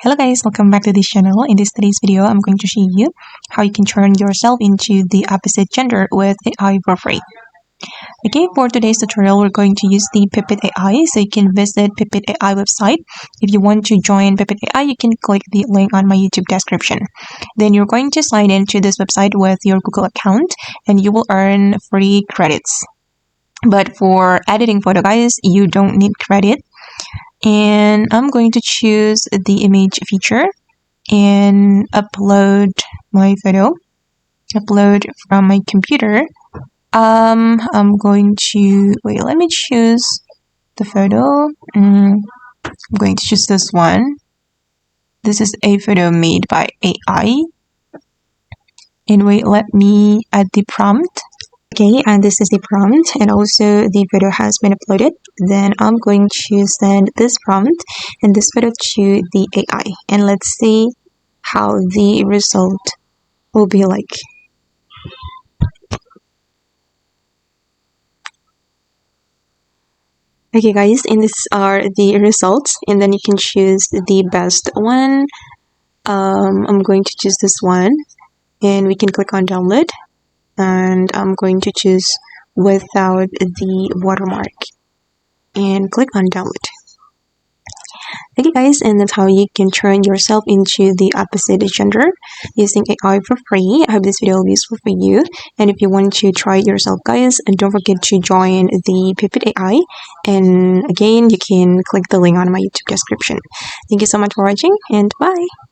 Hello guys, welcome back to this channel. In today's video, I'm going to show you how you can turn yourself into the opposite gender with AI for free. Okay, for today's tutorial, we're going to use the Pippit AI. So you can visit Pippit AI website. If you want to join Pippit AI, you can click the link on my YouTube description. Then you're going to sign into this website with your Google account and you will earn free credits. But for editing photo guys, you don't need credit. And I'm going to choose the image feature and upload my photo. Upload from my computer. I'm going to wait. Let me choose the photo. I'm going to choose this one. This is a photo made by AI. And wait, let me add the prompt. Okay, and this is the prompt, and also the photo has been uploaded. Then I'm going to send this prompt and this photo to the AI, and let's see how the result will be like. Okay guys, and these are the results, and then you can choose the best one. I'm going to choose this one, and we can click on download. And I'm going to choose without the watermark and click on download. Okay guys, and that's how you can turn yourself into the opposite gender using AI for free. I hope this video will be useful for you, and if you want to try it yourself guys, and don't forget to join the Pippit AI, and again you can click the link on my YouTube description. Thank you so much for watching, and bye.